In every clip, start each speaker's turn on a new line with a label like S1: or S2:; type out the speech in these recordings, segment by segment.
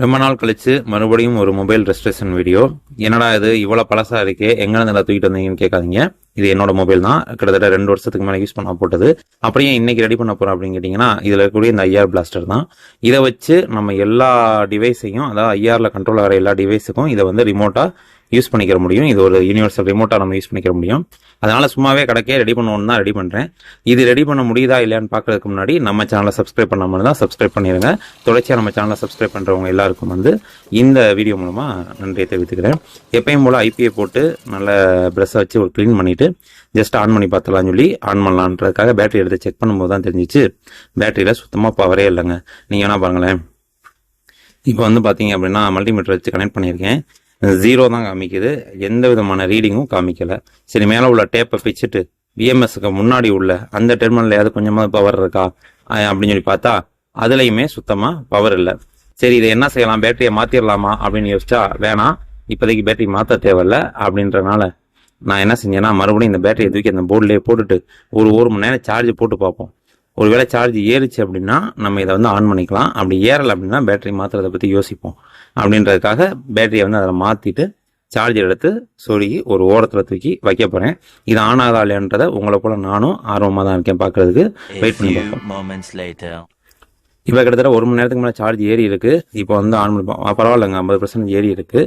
S1: ரொம்ப நாள் கழிச்சு மறுபடியும் ஒரு மொபைல் ரெஜிஸ்ட்ரேஷன் வீடியோ. என்னடா இது இவ்வளோ பழசா இருக்கே, எங்கேருந்து எல்லாம் தூக்கிட்டு வந்தீங்கன்னு கேட்காதீங்க. இது என்னோட மொபைல் தான், கிட்டத்தட்ட 2 வருஷத்துக்கு மேலே யூஸ் பண்ண போட்டது. அப்படியே இன்னைக்கு ரெடி பண்ண போறோம் அப்படின்னு கேட்டிங்கன்னா, இதில் இருக்கக்கூடிய இந்த ஐஆர் பிளாஸ்டர் தான். இதை வச்சு நம்ம எல்லா டிவைஸையும், அதாவது ஐஆர்ல கண்ட்ரோல் ஆகிற எல்லா டிவைஸுக்கும் இதை வந்து ரிமோட்டா யூஸ் பண்ணிக்கிற முடியும். இது ஒரு யூனிவர்சல் ரிமோட்டா நம்ம யூஸ் பண்ணிக்கிற முடியும். அதனால சும்மாவே கடைக்கே ரெடி பண்ணுவோம்னு தான் ரெடி பண்றேன். இது ரெடி பண்ண முடியுதா இல்லையான்னு பார்க்கறதுக்கு முன்னாடி நம்ம சேனலை சப்ஸ்கிரைப் பண்ணாமல் தான் சப்ஸ்கிரைப் பண்ணிடுங்க. தொடர்ச்சியாக நம்ம சேனலை சப்ஸ்கிரைப் பண்றவங்க எல்லாருக்கும் வந்து இந்த வீடியோ மூலமா நன்றியை தெரிவித்துக்கிறேன். எப்பயும் போல ஐபிஐ போட்டு நல்ல ப்ரெஷ்ஷை வச்சு ஒரு க்ளீன் பண்ணிட்டு ஜஸ்ட் ஆன் பண்ணி பார்த்தலாம்னு சொல்லி ஆன் பண்ணலான்றதுக்காக பேட்டரி எடுத்து செக் பண்ணும்போது தான் தெரிஞ்சிச்சு பேட்டரியில சுத்தமாக பவரே இல்லைங்க. நீங்க என்ன பாருங்களேன், இப்போ வந்து பார்த்தீங்க அப்படின்னா மல்டிமீட்டர் வச்சு கனெக்ட் பண்ணியிருக்கேன். 0 தான் காமிக்குது, எந்த விதமான ரீடிங்கும் காமிக்கல. சரி, மேலே உள்ள டேப்பை பிச்சுட்டு பிஎம்எஸ்க்கு முன்னாடி உள்ள அந்த டெர்மினல்லையாவது கொஞ்சமாக பவர் இருக்கா அப்படின்னு சொல்லி பார்த்தா அதுலையுமே சுத்தமா பவர் இல்லை. சரி, இதை என்ன செய்யலாம், பேட்டரியை மாத்திரலாமா அப்படின்னு யோசிச்சா வேணாம், இப்போதைக்கு பேட்டரி மாற்ற தேவையில்லை அப்படின்றனால நான் என்ன செஞ்சேன்னா மறுபடியும் இந்த பேட்டரியை தூக்கி அந்த போர்டிலேயே போட்டுட்டு ஒரு மணி நேரம் சார்ஜ் போட்டு பார்ப்போம். ஒருவேளை சார்ஜ் ஏறிச்சு அப்படின்னா நம்ம இதை வந்து ஆன் பண்ணிக்கலாம். அப்படி ஏறலை அப்படின்னா பேட்டரி மாற்றுறதை பற்றி யோசிப்போம். அப்படின்றதுக்காக பேட்டரியை வந்து அதில் மாற்றிட்டு சார்ஜர் எடுத்து சொருகி ஒரு ஓரத்தில் தூக்கி வைக்க போகிறேன். இது ஆன் ஆகா இல்லைன்றதை உங்களை போல நானும் ஆர்வமாக தான் இருக்கேன் பார்க்கறதுக்கு. வெயிட் பண்ணி பார்ப்போம். இப்போ கிட்டத்தட்ட 1 மணி நேரத்துக்கு மேலே சார்ஜ் ஏறி இருக்கு. இப்போ வந்து ஆன் பண்ணி பரவாயில்லைங்க, 50% ஏறி இருக்கு.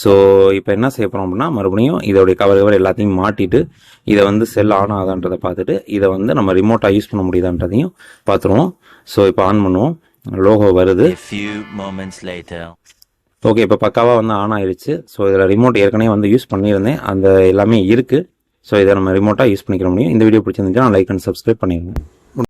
S1: ஸோ இப்போ என்ன செய்ய போகிறோம் அப்படின்னா மறுபடியும் இதோடைய கவர் எல்லாத்தையும் மாட்டிட்டு இதை வந்து செல் ஆன் ஆகான்றதை பார்த்துட்டு இதை வந்து நம்ம ரிமோட்டாக யூஸ் பண்ண முடியுதான்றதையும் பார்த்துருவோம். ஸோ இப்போ ஆன் பண்ணுவோம். லோகோ வருது. ஓகே, இப்போ பக்காவாக வந்து ஆன் ஆயிடுச்சு. ஸோ இதில் ரிமோட் ஏற்கனவே வந்து யூஸ் பண்ணியிருந்தேன், அந்த எல்லாமே இருக்குது. ஸோ இதை நம்ம ரிமோட்டாக யூஸ் பண்ணிக்கிற முடியும். இந்த வீடியோ பிடிச்சிருந்துச்சுன்னா லைக் அண்ட் சப்ஸ்கிரைப் பண்ணிடுங்க.